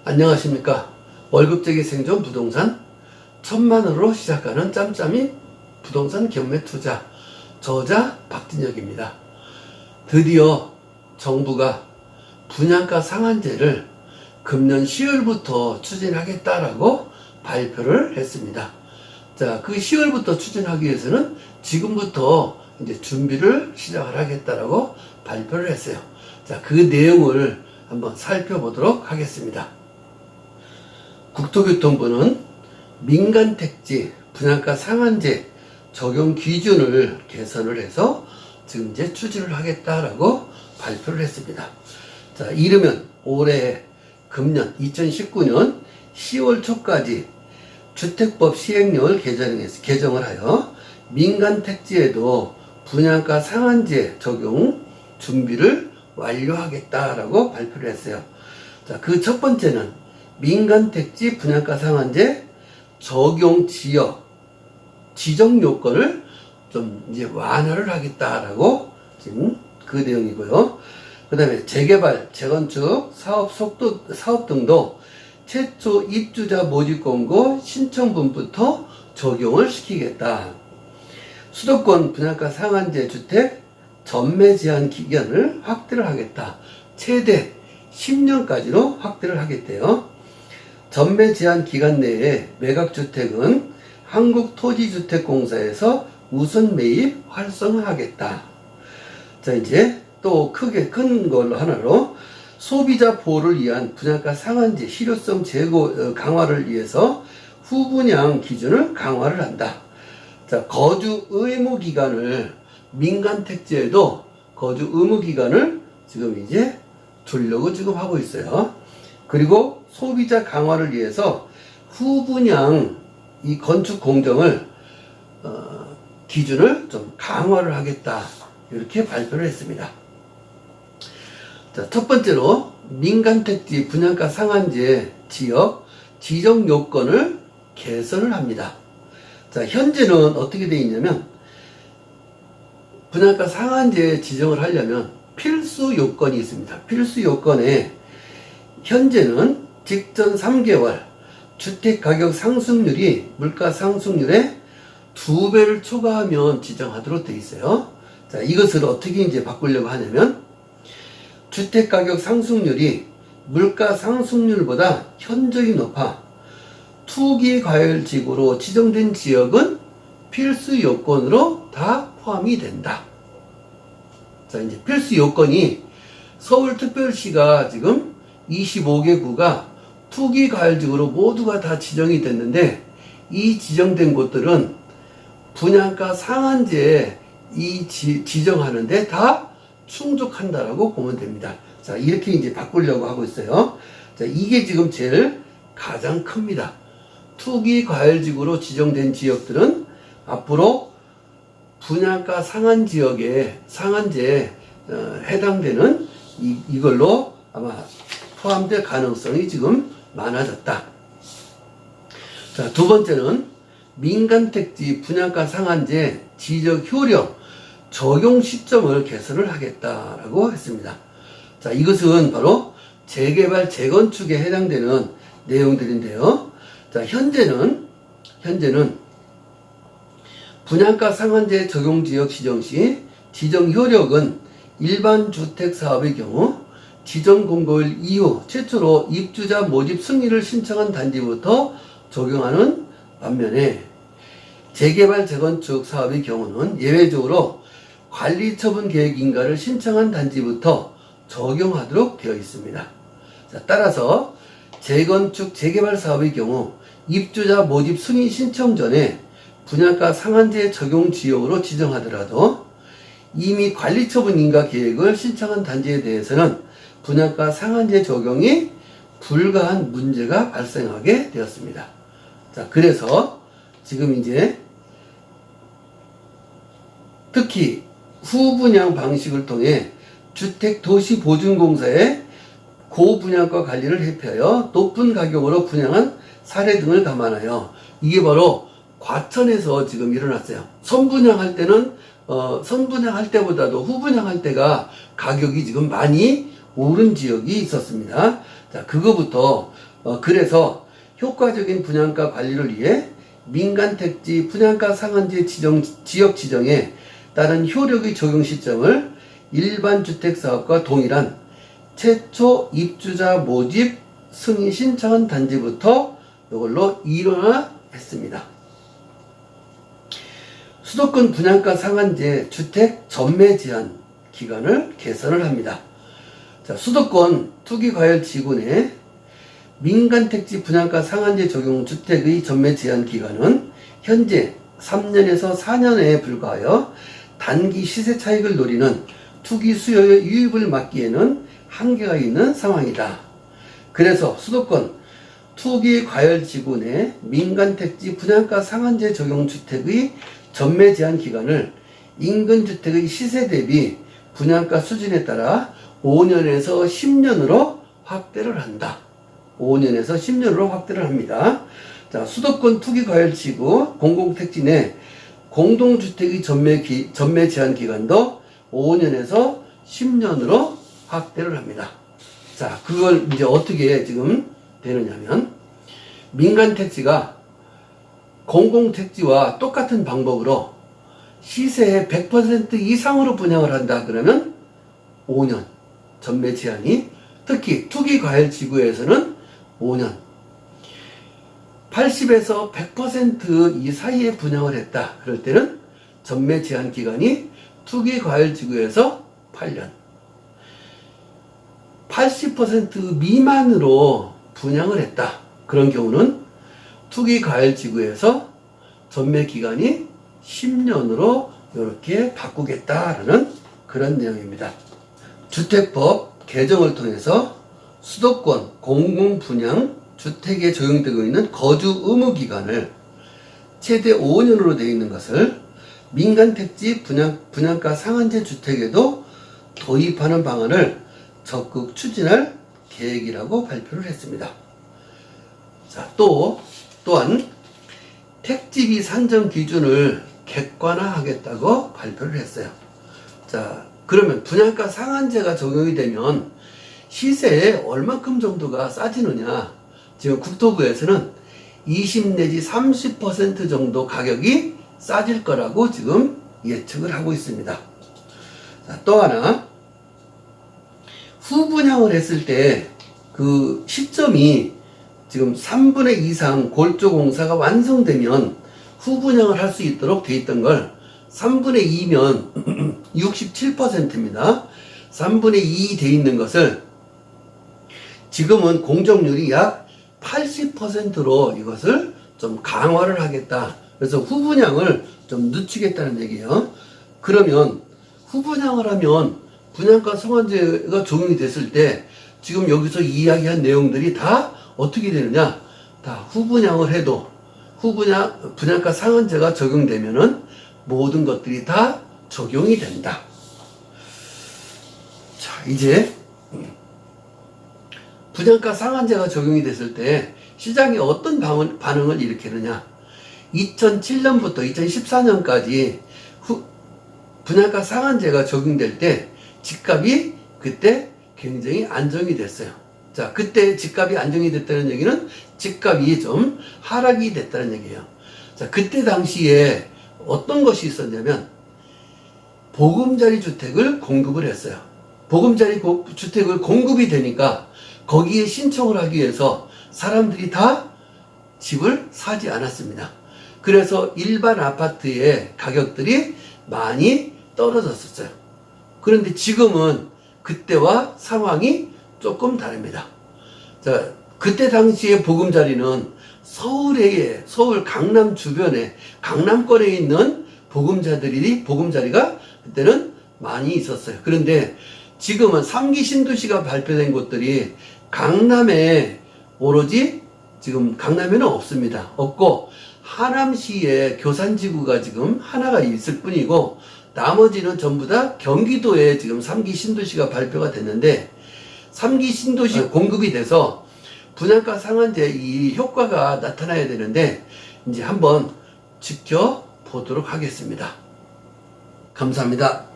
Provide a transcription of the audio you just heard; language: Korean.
안녕하십니까. 월급제기 생존 부동산 1000만원으로 시작하는 짬짬이 부동산 경매 투자 저자 박진혁입니다. 드디어 정부가 분양가 상한제를 금년 10월부터 추진하겠다라고 발표를 했습니다. 자, 그 10월부터 추진하기 위해서는 지금부터 이제 준비를 시작을 하겠다라고 발표를 했어요. 자, 그 내용을 한번 살펴보도록 하겠습니다. 국토교통부는 민간택지 분양가 상한제 적용 기준을 개선을 해서 지금 이제 추진을 하겠다라고 발표를 했습니다. 자, 이르면 올해 금년 2019년 10월 초까지 주택법 시행령을 개정을 하여 민간택지에도 분양가 상한제 적용 준비를 완료하겠다라고 발표를 했어요. 자, 그 첫 번째는 민간택지 분양가 상한제 적용 지역 지정 요건을 좀 이제 완화를 하겠다라고 지금 그 내용이고요. 그 다음에 재개발, 재건축, 사업 등도 최초 입주자 모집 공고 신청분부터 적용을 시키겠다. 수도권 분양가 상한제 주택 전매 제한 기간을 확대를 하겠다. 최대 10년까지로 확대를 하겠대요. 전매 제한 기간 내에 매각주택은 한국토지주택공사에서 우선 매입 활성화하겠다. 자, 이제 또 크게 큰 걸로 하나로 소비자 보호를 위한 분양가 상한제 실효성 강화를 위해서 후분양 기준을 강화를 한다. 자, 거주 의무 기간을 민간택지에도 거주 의무 기간을 지금 이제 두려고 지금 하고 있어요. 그리고 소비자 강화를 위해서 후분양 이 건축 공정을 기준을 좀 강화를 하겠다 이렇게 발표를 했습니다. 자, 첫 번째로 민간택지 분양가 상한제 지역 지정 요건을 개선을 합니다. 자, 현재는 어떻게 되어 있냐면 분양가 상한제 지정을 하려면 필수 요건이 있습니다. 필수 요건에 현재는 직전 3개월 주택가격 상승률이 물가 상승률의 2배를 초과하면 지정하도록 되어 있어요. 자, 이것을 어떻게 이제 바꾸려고 하냐면 주택가격 상승률이 물가 상승률보다 현저히 높아 투기과열지구로 지정된 지역은 필수 요건으로 다 포함이 된다. 자, 이제 필수 요건이 서울특별시가 지금 25개 구가 투기과열지구로 모두가 다 지정이 됐는데 이 지정된 곳들은 분양가 상한제에 지정하는데 다 충족한다라고 보면 됩니다. 자, 이렇게 이제 바꾸려고 하고 있어요. 자, 이게 지금 제일 가장 큽니다. 투기과열지구로 지정된 지역들은 앞으로 분양가 상한 지역에 상한제에 해당되는 이걸로 아마 포함될 가능성이 지금 많아졌다. 자, 두 번째는 민간택지 분양가 상한제 지적 효력 적용 시점을 개선을 하겠다라고 했습니다. 자, 이것은 바로 재개발 재건축에 해당되는 내용들인데요. 자, 현재는 분양가 상한제 적용 지역 지정 시 지정 효력은 일반 주택 사업의 경우 지정 공고일 이후 최초로 입주자 모집 승인을 신청한 단지부터 적용하는 반면에 재개발 재건축 사업의 경우는 예외적으로 관리처분 계획 인가를 신청한 단지부터 적용하도록 되어 있습니다. 자, 따라서 재건축 재개발 사업의 경우 입주자 모집 승인 신청 전에 분양가 상한제 적용 지역으로 지정하더라도 이미 관리처분 인가 계획을 신청한 단지에 대해서는 분양가 상한제 적용이 불가한 문제가 발생하게 되었습니다. 자, 그래서 지금 이제 특히 후분양 방식을 통해 주택도시보증공사의 고분양가 관리를 회피하여 높은 가격으로 분양한 사례 등을 감안하여 이게 바로 과천에서 지금 일어났어요. 선분양할 때는 선분양할 때보다도 후분양할 때가 가격이 지금 많이 오른 지역이 있었습니다. 자, 그거부터 그래서 효과적인 분양가 관리를 위해 민간택지 분양가 상한제 지역 지정에 따른 효력의 적용 시점을 일반 주택사업과 동일한 최초 입주자 모집 승인 신청한 단지부터 이걸로 일원화했습니다. 수도권 분양가 상한제 주택 전매 제한 기간을 개선을 합니다. 자, 수도권 투기과열지구 내 민간택지 분양가 상한제 적용 주택의 전매 제한 기간은 현재 3년에서 4년에 불과하여 단기 시세 차익을 노리는 투기 수요의 유입을 막기에는 한계가 있는 상황이다. 그래서 수도권 투기과열지구 내 민간택지 분양가 상한제 적용 주택의 전매 제한 기간을 인근 주택의 시세 대비 분양가 수준에 따라 5년에서 10년으로 확대를 한다. 5년에서 10년으로 확대를 합니다. 자, 수도권 투기과열지구 공공택지 내 공동주택의 전매 제한 기간도 5년에서 10년으로 확대를 합니다. 자, 그걸 이제 어떻게 지금 되느냐면, 민간택지가 공공택지와 똑같은 방법으로 시세의 100% 이상으로 분양을 한다 그러면 5년 전매 제한이, 특히 투기과열지구에서는 5년, 80에서 100% 이 사이에 분양을 했다 그럴 때는 전매 제한 기간이 투기과열지구에서 8년, 80% 미만으로 분양을 했다 그런 경우는 투기과열지구에서 전매 기간이 10년으로 이렇게 바꾸겠다라는 그런 내용입니다. 주택법 개정을 통해서 수도권 공공분양 주택에 적용되고 있는 거주 의무 기간을 최대 5년으로 되어 있는 것을 민간택지 분양가 상한제 주택에도 도입하는 방안을 적극 추진할 계획이라고 발표를 했습니다. 자, 또한 택지비 산정 기준을 객관화하겠다고 발표를 했어요. 자, 그러면 분양가 상한제가 적용이 되면 시세에 얼마큼 정도가 싸지느냐? 지금 국토부에서는 20 내지 30% 정도 가격이 싸질 거라고 지금 예측을 하고 있습니다. 자, 또 하나, 후분양을 했을 때 그 시점이 지금 3분의 2 이상 골조공사가 완성되면 후분양을 할 수 있도록 돼 있던 걸 3분의 2면 67%입니다. 3분의 2 돼 있는 것을 지금은 공정률이 약 80%로 이것을 좀 강화를 하겠다. 그래서 후분양을 좀 늦추겠다는 얘기예요. 그러면 후분양을 하면 분양가 상한제가 적용이 됐을 때 지금 여기서 이야기한 내용들이 다 어떻게 되느냐? 다 후분양을 해도 분양가 상한제가 적용되면은 모든 것들이 다 적용이 된다. 자, 이제 분양가 상한제가 적용이 됐을 때 시장이 어떤 반응을 일으키느냐? 2007년부터 2014년까지 분양가 상한제가 적용될 때 집값이 그때 굉장히 안정이 됐어요. 자, 그때 집값이 안정이 됐다는 얘기는 집값이 좀 하락이 됐다는 얘기예요. 자, 그때 당시에 어떤 것이 있었냐면 보금자리 주택을 공급을 했어요. 보금자리 주택을 공급이 되니까 거기에 신청을 하기 위해서 사람들이 다 집을 사지 않았습니다. 그래서 일반 아파트의 가격들이 많이 떨어졌었어요. 그런데 지금은 그때와 상황이 조금 다릅니다. 자, 그때 당시에 보금자리는 서울 강남 주변에, 강남권에 있는 보금자리가 그때는 많이 있었어요. 그런데 지금은 3기 신도시가 발표된 곳들이 강남에 오로지 지금 강남에는 없습니다. 없고 하남시에 교산지구가 지금 하나가 있을 뿐이고 나머지는 전부 다 경기도에 지금 3기 신도시가 발표가 됐는데 3기 신도시 공급이 돼서 분양가 상한제 이 효과가 나타나야 되는데 이제 한번 지켜보도록 하겠습니다. 감사합니다.